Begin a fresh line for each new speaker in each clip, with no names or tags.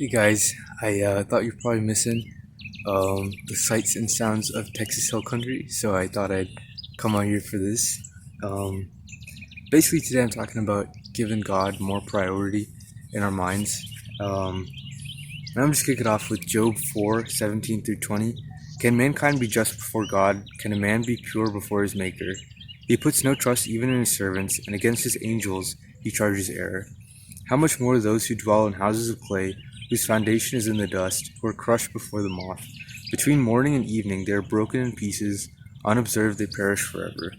Hey guys, I thought you're probably missing the sights and sounds of Texas Hill Country, so I thought I'd come out here for this. Um, Basically, today I'm talking about giving God more priority in our minds. Um, and I'm just kicking it off with Job 4:17 through 20. Can mankind be just before God? Can a man be pure before his Maker? He puts no trust even in his servants, and against his angels he charges error. How much more those who dwell in houses of clay, whose foundation is in the dust, who are crushed before the moth. Between morning and evening they are broken in pieces, unobserved they perish forever.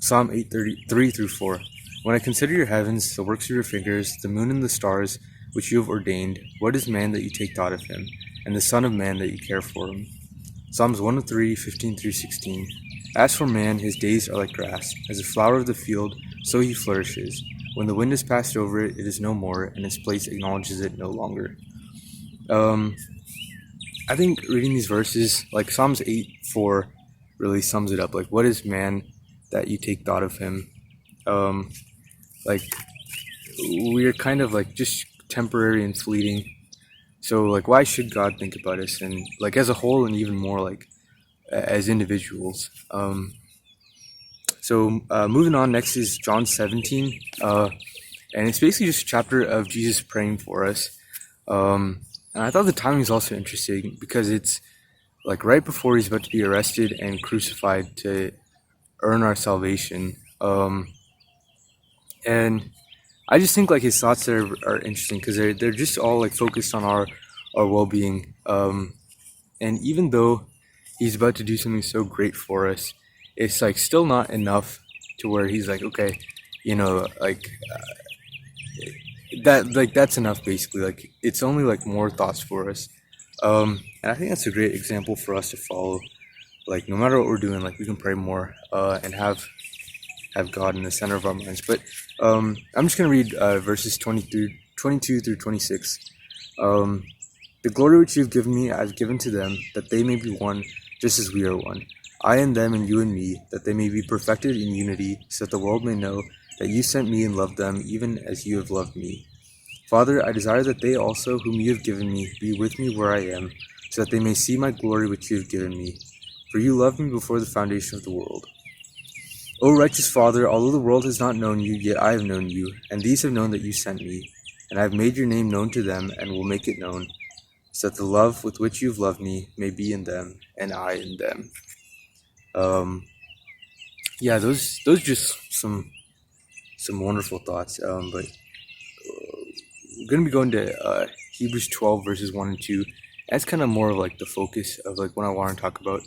Psalm 8:33 through 4. When I consider your heavens, the works of your fingers, the moon and the stars, which you have ordained, what is man that you take thought of him, and the son of man that you care for him? Psalms 103:15 through 16. As for man, his days are like grass, as a flower of the field, so he flourishes. When the wind has passed over it, it is no more, and its place acknowledges it no longer. Um, I think reading these verses, like Psalms 8:4, really sums it up. Like, what is man that you take thought of him? Um, like, we're kind of like just temporary and fleeting. So, like, why should God think about us, and like as a whole, and even more like as individuals? Moving on, next is John 17, and it's basically just a chapter of Jesus praying for us. And I thought the timing is also interesting because it's like right before he's about to be arrested and crucified to earn our salvation. And I just think like his thoughts there are interesting because they're just all like focused on our well-being. And even though he's about to do something so great for us, it's like still not enough to where he's like, okay, like that's enough basically. Like it's only like more thoughts for us. And I think that's a great example for us to follow. Like no matter what we're doing, like we can pray more and have God in the center of our minds. But I'm just gonna read verses 22 through 26. The glory which you've given me, I've given to them, that they may be one, just as we are one. I and them, and you and me, that they may be perfected in unity, so that the world may know that you sent me and loved them, even as you have loved me. Father, I desire that they also, whom you have given me, be with me where I am, so that they may see my glory which you have given me. For you loved me before the foundation of the world. O righteous Father, although the world has not known you, yet I have known you, and these have known that you sent me. And I have made your name known to them, and will make it known, so that the love with which you have loved me may be in them, and I in them. Yeah, those just some wonderful thoughts. But we're gonna be going to Hebrews 12 verses 1 and 2. That's kind of more of like the focus of like what I want to talk about.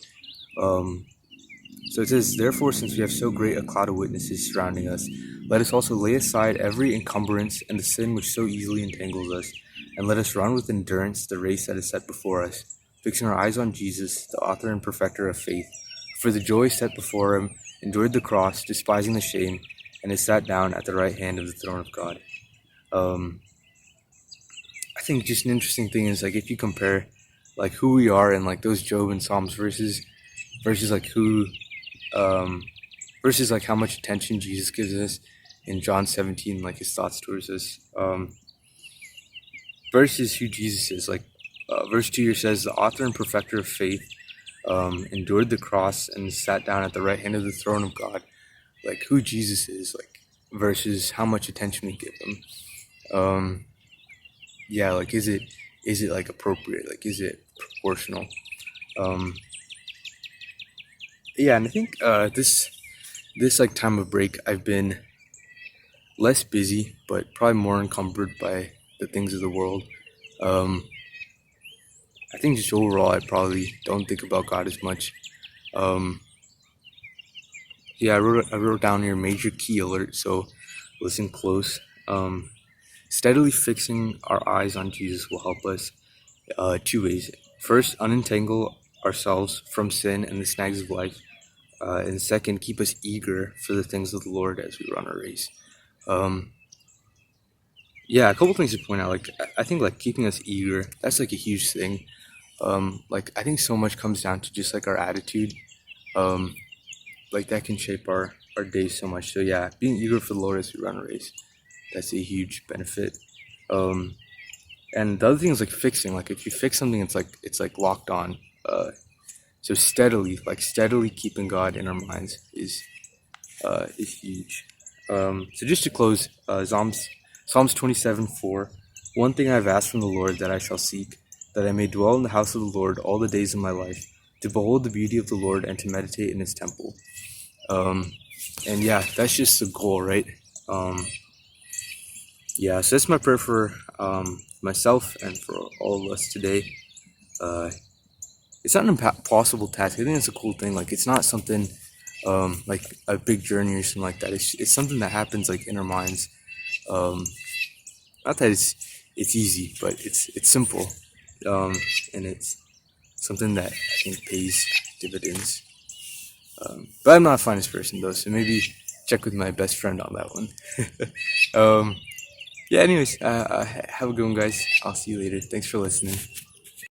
So it says, therefore, since we have so great a cloud of witnesses surrounding us, let us also lay aside every encumbrance and the sin which so easily entangles us, and let us run with endurance the race that is set before us, fixing our eyes on Jesus, the author and perfecter of faith. For the joy set before him, endured the cross, despising the shame, and is sat down at the right hand of the throne of God. I think just an interesting thing is like if you compare like who we are in like those Job and Psalms versus like who versus like how much attention Jesus gives us in John 17, like his thoughts towards us, versus who Jesus is. Like verse 2 here says, the author and perfecter of faith, endured the cross and sat down at the right hand of the throne of God. Like who Jesus is, like versus how much attention we give him. Yeah, like is it like appropriate? Like is it proportional? Yeah, and I think this like time of break I've been less busy, but probably more encumbered by the things of the world. I think just overall I probably don't think about God as much. Yeah, I wrote down here major key alert, so listen close. Steadily fixing our eyes on Jesus will help us two ways. First, unentangle ourselves from sin and the snags of life. And second, keep us eager for the things of the Lord as we run our race. Yeah, a couple things to point out. Like, I think like keeping us eager, that's like a huge thing. Like I think so much comes down to just like our attitude. Like that can shape our days so much. So yeah, being eager for the Lord as we run a race, that's a huge benefit. And the other thing is like fixing. Like if you fix something, it's like locked on. So steadily keeping God in our minds is huge. So just to close, Psalms 27:4. One thing I've asked from the Lord that I shall seek, that I may dwell in the house of the Lord all the days of my life, to behold the beauty of the Lord and to meditate in His temple. And yeah, that's just the goal, right? Yeah, so that's my prayer for myself and for all of us today. It's not an impossible task. I think it's a cool thing. Like it's not something like a big journey or something like that. It's something that happens like in our minds. Um, Not that it's easy, but it's simple, and it's something that I think pays dividends. But I'm not the finest person though, so maybe check with my best friend on that one. Yeah. Anyways, have a good one, guys. I'll see you later. Thanks for listening.